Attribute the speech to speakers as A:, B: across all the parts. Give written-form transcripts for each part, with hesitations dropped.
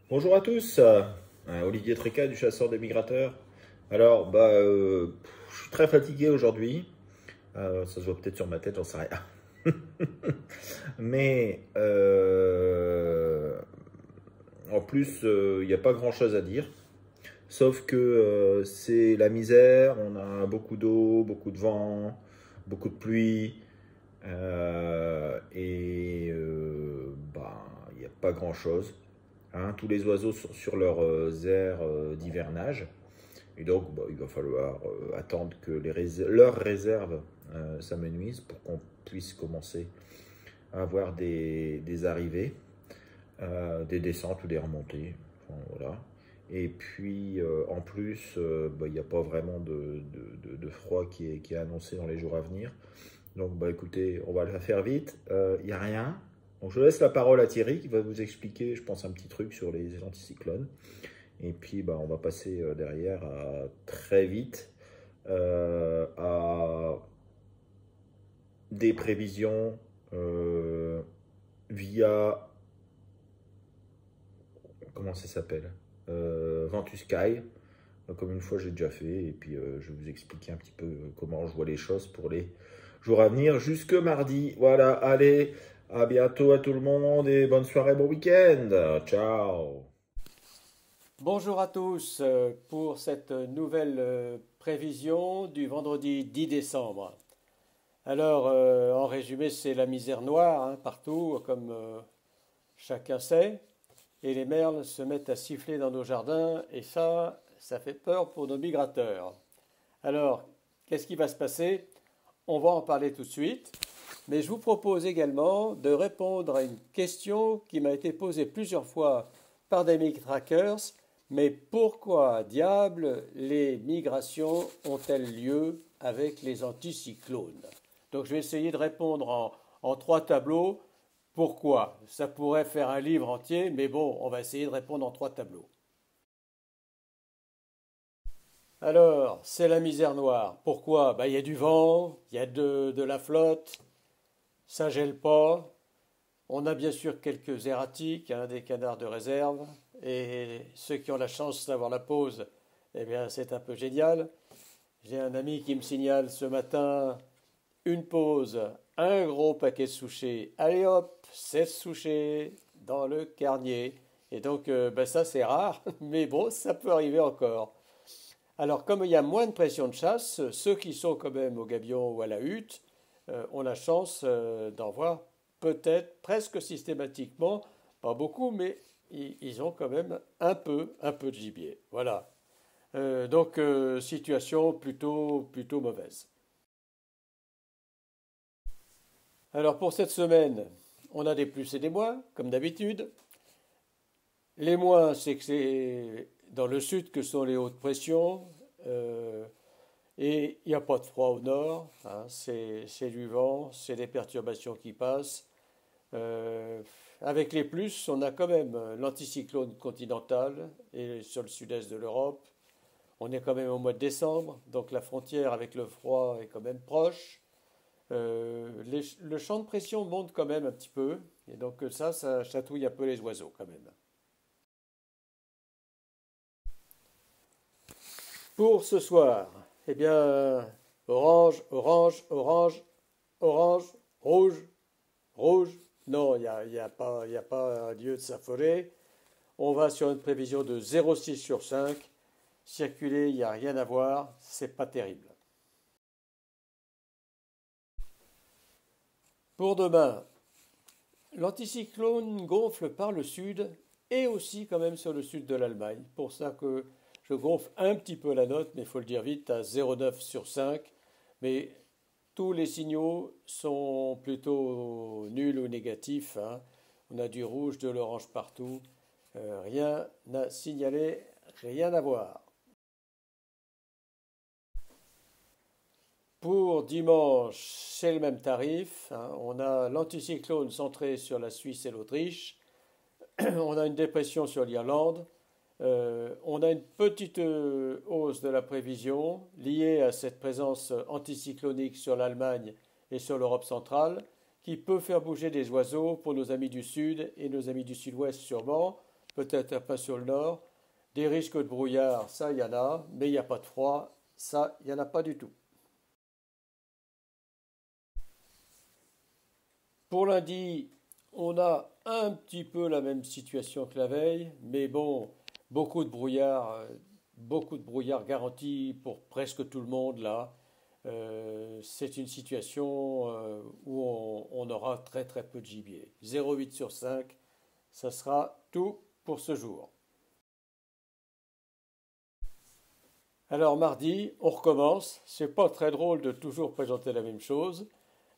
A: Bonjour à tous, Olivier Trécat du Chasseur des Migrateurs. Alors, je suis très fatigué aujourd'hui. Ça se voit peut-être sur ma tête, j'en sais rien. Mais en plus, il n'y a pas grand-chose à dire. Sauf que c'est la misère, on a beaucoup d'eau, beaucoup de vent, beaucoup de pluie. Il n'y a pas grand-chose. Hein, tous les oiseaux sont sur leurs aires d'hivernage. Et donc, il va falloir attendre que leurs réserves s'amenuisent pour qu'on puisse commencer à avoir des arrivées, des descentes ou des remontées. Enfin, voilà. Et puis, en plus, il n'y a pas vraiment de froid qui est annoncé dans les jours à venir. Donc, écoutez, on va la faire vite. Il n'y a rien. Donc, je laisse la parole à Thierry qui va vous expliquer, je pense, un petit truc sur les anticyclones. Et puis, on va passer derrière très vite à des prévisions via, comment ça s'appelle, Ventus Sky, comme une fois j'ai déjà fait. Et puis, je vais vous expliquer un petit peu comment je vois les choses pour les jours à venir jusque mardi. Voilà, allez, à bientôt à tout le monde et bonne soirée, bon week-end. Ciao.
B: Bonjour à tous pour cette nouvelle prévision du vendredi 10 décembre. Alors, en résumé, c'est la misère noire hein, partout, comme chacun sait, et les merles se mettent à siffler dans nos jardins, et ça fait peur pour nos migrateurs. Alors, qu'est-ce qui va se passer? On va en parler tout de suite, mais je vous propose également de répondre à une question qui m'a été posée plusieurs fois par des migratrackers. Mais pourquoi diable les migrations ont-elles lieu avec les anticyclones? Donc je vais essayer de répondre en trois tableaux. Pourquoi? Ça pourrait faire un livre entier, mais bon, on va essayer de répondre en trois tableaux. Alors, c'est la misère noire. Pourquoi? Il y a du vent, il y a de la flotte, ça gèle pas. On a bien sûr quelques erratiques, hein, des canards de réserve, et ceux qui ont la chance d'avoir la pause, eh bien c'est un peu génial. J'ai un ami qui me signale ce matin une pause, un gros paquet de souchets, allez hop, 16 souchets dans le carnier. Et donc ça c'est rare, mais bon, ça peut arriver encore. Alors comme il y a moins de pression de chasse, ceux qui sont quand même au gabion ou à la hutte ont la chance d'en voir peut-être presque systématiquement, pas beaucoup, mais ils ont quand même un peu de gibier. Voilà. Situation plutôt mauvaise. Alors pour cette semaine, on a des plus et des moins, comme d'habitude. Les moins, c'est que c'est dans le sud que sont les hautes pressions. euh, et il n'y a pas de froid au nord, hein, c'est du vent, c'est des perturbations qui passent. Euh, Avec les plus, on a quand même l'anticyclone continental et sur le sud-est de l'Europe. On est quand même au mois de décembre, donc la frontière avec le froid est quand même proche. Le champ de pression monte quand même un petit peu, et donc ça chatouille un peu les oiseaux quand même. Pour ce soir, eh bien, orange, orange, orange, orange, rouge, rouge. Non, il y a pas lieu de s'affoler. On va sur une prévision de 0,6 sur 5. Circuler, il n'y a rien à voir, c'est pas terrible. Pour demain, l'anticyclone gonfle par le sud et aussi quand même sur le sud de l'Allemagne. Pour ça que je gonfle un petit peu la note, mais il faut le dire vite, à 0,9 sur 5. Mais tous les signaux sont plutôt nuls ou négatifs, hein. On a du rouge, de l'orange partout. Rien à signaler, rien à voir. Pour dimanche, c'est le même tarif, hein. On a l'anticyclone centré sur la Suisse et l'Autriche. On a une dépression sur l'Irlande. On a une petite hausse de la prévision liée à cette présence anticyclonique sur l'Allemagne et sur l'Europe centrale qui peut faire bouger des oiseaux pour nos amis du sud et nos amis du sud-ouest sûrement, peut-être un peu sur le nord. Des risques de brouillard, ça il y en a, mais il n'y a pas de froid, ça il n'y en a pas du tout. Pour lundi, on a un petit peu la même situation que la veille, mais bon, beaucoup de brouillard, beaucoup de brouillard garanti pour presque tout le monde là. C'est une situation où on aura très très peu de gibier. 0,8 sur 5, ça sera tout pour ce jour. Alors mardi, on recommence. C'est pas très drôle de toujours présenter la même chose.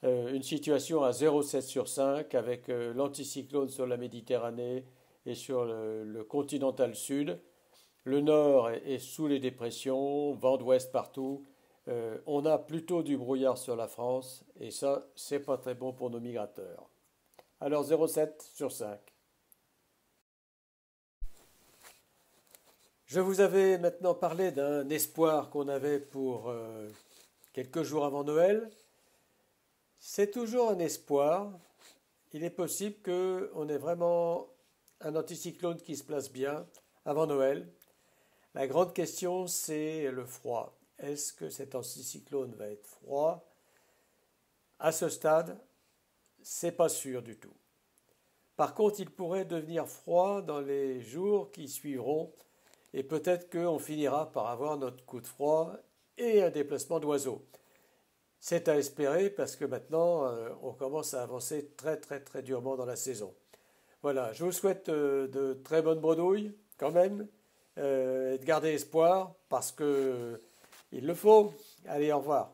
B: Une situation à 0,7 sur 5 avec l'anticyclone sur la Méditerranée et sur le continental sud. Le nord est sous les dépressions, vent d'ouest partout. On a plutôt du brouillard sur la France et ça, c'est pas très bon pour nos migrateurs. Alors 0,7 sur 5. Je vous avais maintenant parlé d'un espoir qu'on avait pour quelques jours avant Noël. C'est toujours un espoir. Il est possible qu'on ait vraiment un anticyclone qui se place bien avant Noël. La grande question, c'est le froid. Est-ce que cet anticyclone va être froid? À ce stade, c'est pas sûr du tout. Par contre, il pourrait devenir froid dans les jours qui suivront et peut-être qu'on finira par avoir notre coup de froid et un déplacement d'oiseaux. C'est à espérer parce que maintenant, on commence à avancer très très très durement dans la saison. Voilà, je vous souhaite de très bonnes bredouilles quand même et de garder espoir parce que il le faut. Allez, au revoir.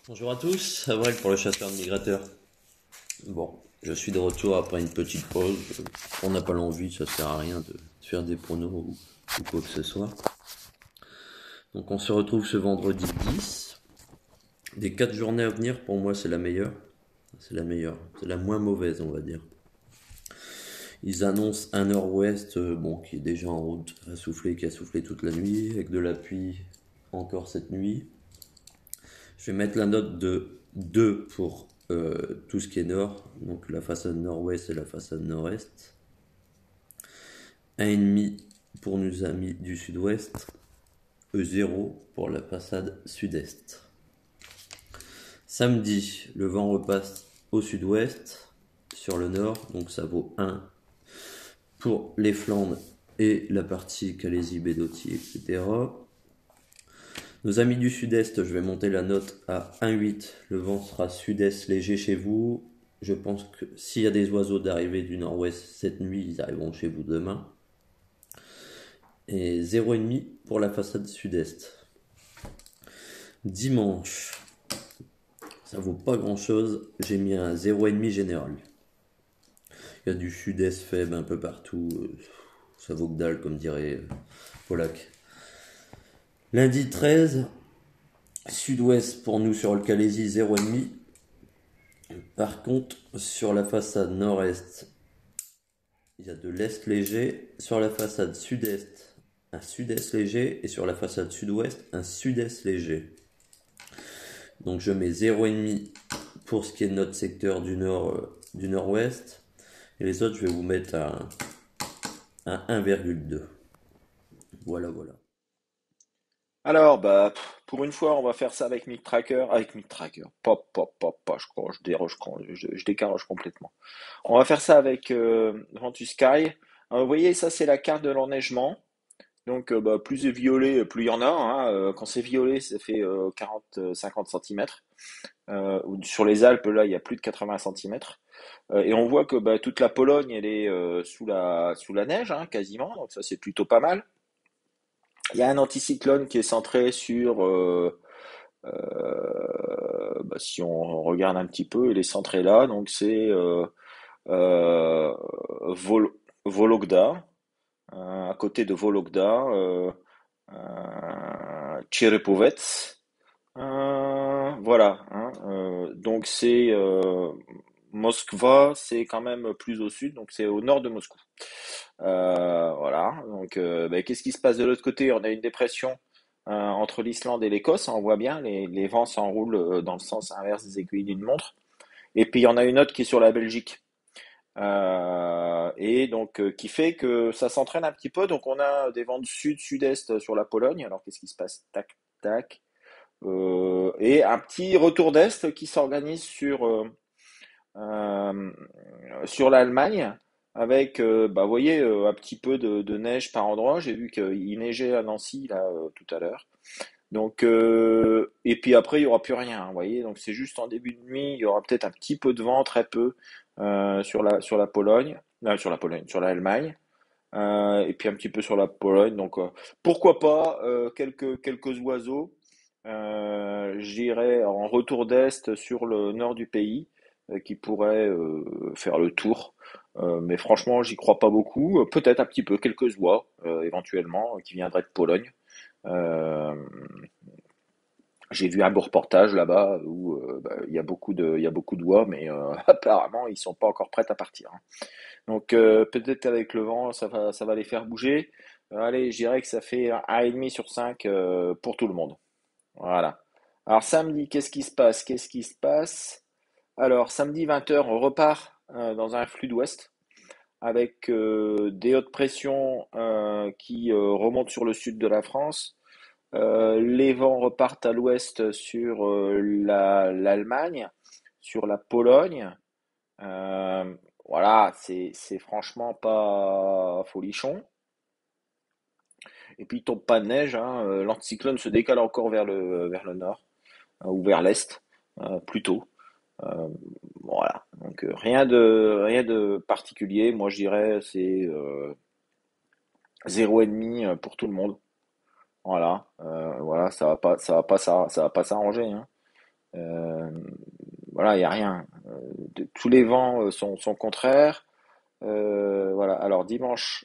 C: Bonjour à tous, Avril pour le chasseur de migrateurs. Bon, je suis de retour après une petite pause. On n'a pas l'envie, ça sert à rien de faire des pronos ou quoi que ce soit. Donc on se retrouve ce vendredi 10. Des 4 journées à venir, pour moi c'est la meilleure. C'est la meilleure, c'est la moins mauvaise on va dire. Ils annoncent un nord-ouest qui est déjà en route à souffler, qui a soufflé toute la nuit, avec de la pluie encore cette nuit. Je vais mettre la note de 2 pour tout ce qui est nord, donc la façade nord-ouest et la façade nord-est. 1,5 pour nos amis du sud-ouest, 0 pour la façade sud-est. Samedi, le vent repasse au sud-ouest, sur le nord, donc ça vaut 1 pour les Flandres et la partie Calaisie, Bédotti, etc. Nos amis du sud-est, je vais monter la note à 1,8. Le vent sera sud-est léger chez vous. Je pense que s'il y a des oiseaux d'arrivée du nord-ouest cette nuit, ils arriveront chez vous demain. Et 0,5 pour la façade sud-est. Dimanche, ça vaut pas grand-chose. J'ai mis un 0,5 général. Il y a du sud-est faible un peu partout. Ça vaut que dalle, comme dirait Polak. Lundi 13, sud-ouest pour nous sur le Calaisie 0,5. Par contre, sur la façade nord-est, il y a de l'est léger. Sur la façade sud-est, un sud-est léger. Et sur la façade sud-ouest, un sud-est léger. Donc je mets 0,5 pour ce qui est de notre secteur du nord-ouest. Et les autres, je vais vous mettre à 1,2. Voilà.
A: Alors, pour une fois, on va faire ça avec Mic Tracker. Avec Mic Tracker. Je crois, je décaroche complètement. On va faire ça avec Ventus Sky. Vous voyez, ça, c'est la carte de l'enneigement. Donc, plus c'est violet, plus il y en a. Hein. Quand c'est violet, ça fait 40-50 cm. Sur les Alpes, là, il y a plus de 80 cm. Et on voit que toute la Pologne, elle est sous la neige, hein, quasiment. Donc ça, c'est plutôt pas mal. Il y a un anticyclone qui est centré sur, si on regarde un petit peu, il est centré là. Donc c'est euh, Vologda, à côté de Vologda, Cherepovets. Voilà. Hein, donc c'est Moskva, c'est quand même plus au sud, donc c'est au nord de Moscou. Voilà. Donc, qu'est-ce qui se passe de l'autre côté? On a une dépression entre l'Islande et l'Écosse. On voit bien, les vents s'enroulent dans le sens inverse des aiguilles d'une montre. Et puis il y en a une autre qui est sur la Belgique. Et donc qui fait que ça s'entraîne un petit peu. Donc on a des vents de sud-sud-est sur la Pologne. Alors qu'est-ce qui se passe? Tac, tac. Et un petit retour d'est qui s'organise euh, sur l'Allemagne avec, bah, vous voyez, un petit peu de neige par endroit. J'ai vu qu'il neigeait à Nancy là tout à l'heure. Donc, et puis après, il y aura plus rien, vous voyez. Donc, c'est juste en début de nuit, il y aura peut-être un petit peu de vent, très peu, sur la Pologne, sur l'Allemagne, et puis un petit peu sur la Pologne. Donc, pourquoi pas quelques oiseaux. J'irai en retour d'est sur le nord du pays, qui pourraient faire le tour. Mais franchement, j'y crois pas beaucoup. Peut-être un petit peu quelques oies, éventuellement, qui viendraient de Pologne. Euh, j'ai vu un beau reportage là-bas où bah, il y a beaucoup d'oies, mais apparemment ils sont pas encore prêts à partir, hein. Donc peut-être qu'avec le vent, ça va les faire bouger. Allez, je dirais que ça fait un 1,5 sur 5 pour tout le monde. Voilà. Alors samedi, qu'est-ce qui se passe? Qu'est-ce qui se passe? Alors samedi 20h, on repart dans un flux d'ouest avec des hautes pressions qui remontent sur le sud de la France. Les vents repartent à l'ouest sur l'Allemagne, sur la Pologne. Euh, voilà, c'est franchement pas folichon. Et puis il tombe pas de neige, hein. L'anticyclone se décale encore vers le nord, ou vers l'est, plutôt. Euh, voilà. Donc rien de particulier. Moi je dirais c'est 0,5 pour tout le monde. Voilà, voilà, ça va pas s'arranger, hein. Euh, voilà, il n'y a rien. Tous les vents sont contraires. Voilà. Alors dimanche,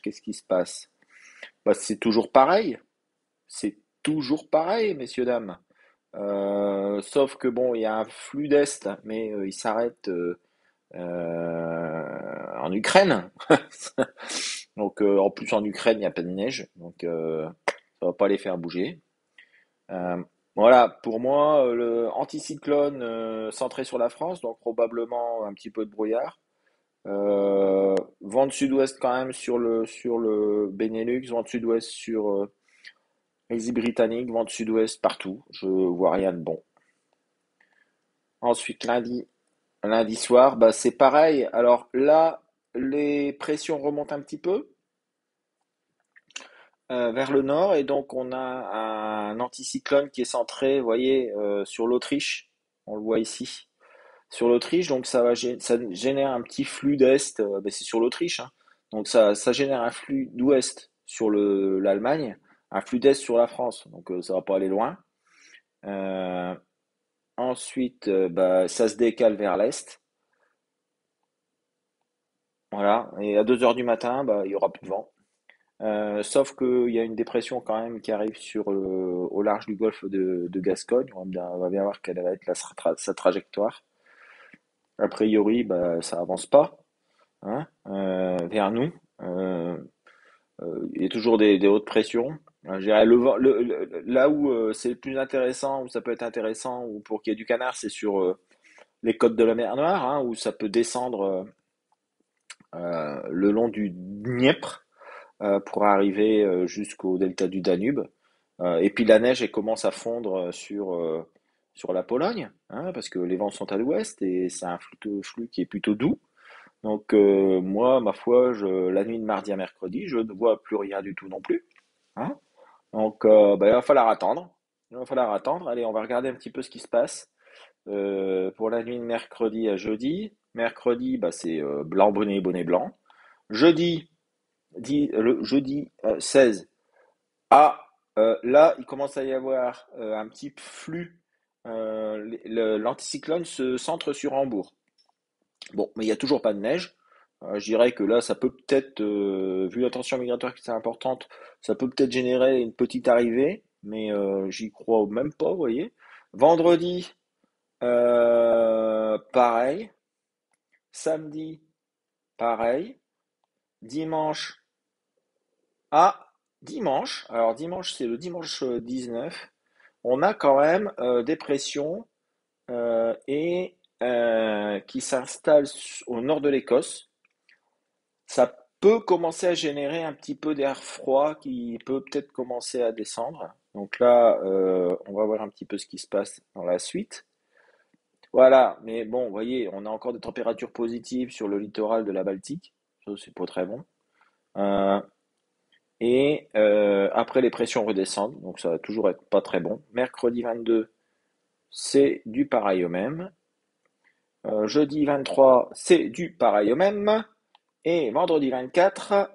A: qu'est-ce qui se passe? Bah, c'est toujours pareil. C'est toujours pareil, messieurs, dames. Sauf que bon, il y a un flux d'Est, mais il s'arrête en Ukraine. Donc en plus en Ukraine, il y a pas de neige, donc ça va pas les faire bouger. Euh, voilà, pour moi, le anticyclone centré sur la France, donc probablement un petit peu de brouillard. Vent de sud-ouest quand même sur le Benelux, vent de sud-ouest sur les îles Britanniques, vent de sud-ouest partout. Je vois rien de bon. Ensuite, lundi soir, bah, c'est pareil. Alors là, les pressions remontent un petit peu vers le nord et donc on a un anticyclone qui est centré, vous voyez, sur l'Autriche. On le voit ici. Sur l'Autriche, donc ça génère un petit flux d'est, ben c'est sur l'Autriche, hein. Donc ça génère un flux d'ouest sur l'Allemagne, un flux d'est sur la France, donc ça va pas aller loin. Euh, Ensuite, bah, ça se décale vers l'est, voilà, et à 2 heures du matin, bah, il y aura plus de vent. Sauf qu'il y a une dépression quand même qui arrive au large du golfe de Gascogne. On va bien voir quelle va être sa trajectoire. A priori, bah, ça avance pas, hein, vers nous. Euh, il y a toujours des hautes pressions. Je dirais là où c'est le plus intéressant, où ça peut être intéressant, ou pour qu'il y ait du canard, c'est sur les côtes de la mer Noire, hein, où ça peut descendre le long du Dniepr pour arriver jusqu'au delta du Danube. Et puis la neige, elle commence à fondre sur la Pologne, hein, parce que les vents sont à l'ouest et c'est un flux qui est plutôt doux. Donc moi, ma foi, la nuit de mardi à mercredi, je ne vois plus rien du tout non plus, hein. Donc bah, il va falloir attendre. Il va falloir attendre. Allez, on va regarder un petit peu ce qui se passe. Pour la nuit de mercredi à jeudi. Mercredi, bah, c'est blanc bonnet, bonnet blanc. Jeudi, le jeudi 16. Ah, là, il commence à y avoir un petit flux. L'anticyclone se centre sur Hambourg. Bon, mais il n'y a toujours pas de neige. Je dirais que là, ça peut peut-être, vu la tension migratoire qui est importante, ça peut peut-être générer une petite arrivée, mais j'y crois même pas, vous voyez. Vendredi, pareil. Samedi, pareil. Dimanche, ah, dimanche. Alors dimanche, c'est le dimanche 19. On a quand même des pressions et qui s'installe au nord de l'Écosse. Ça peut commencer à générer un petit peu d'air froid qui peut peut-être commencer à descendre. Donc là, on va voir un petit peu ce qui se passe dans la suite. Voilà, mais bon, vous voyez, on a encore des températures positives sur le littoral de la Baltique. Ça, c'est pas très bon. Euh, et après, les pressions redescendent, donc ça va toujours être pas très bon. Mercredi 22, c'est du pareil au même. Jeudi 23, c'est du pareil au même. Et vendredi 24,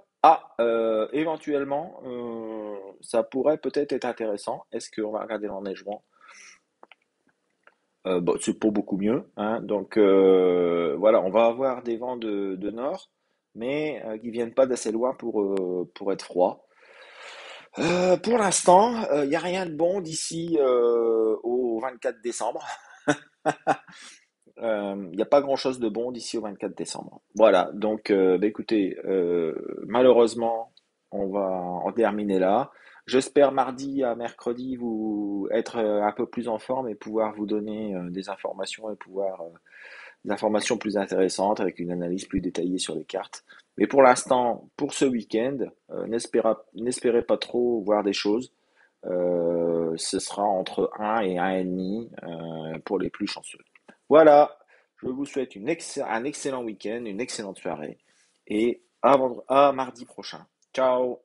A: éventuellement, ça pourrait peut-être être intéressant. Est-ce qu'on va regarder l'enneigement? Bon, c'est pas beaucoup mieux, hein. Donc voilà, on va avoir des vents de nord, mais qui viennent pas d'assez loin pour être froid. Pour l'instant, il n'y a rien de bon d'ici au 24 décembre. Il n'y a pas grand-chose de bon d'ici au 24 décembre. Voilà, donc bah, écoutez, malheureusement, on va en terminer là. J'espère mardi à mercredi vous être un peu plus en forme et pouvoir vous donner des informations et pouvoir des informations plus intéressantes avec une analyse plus détaillée sur les cartes. Mais pour l'instant, pour ce week-end, n'espérez pas trop voir des choses. Ce sera entre 1 et 1,5 pour les plus chanceux. Voilà, je vous souhaite un excellent week-end, une excellente soirée et à mardi prochain. Ciao!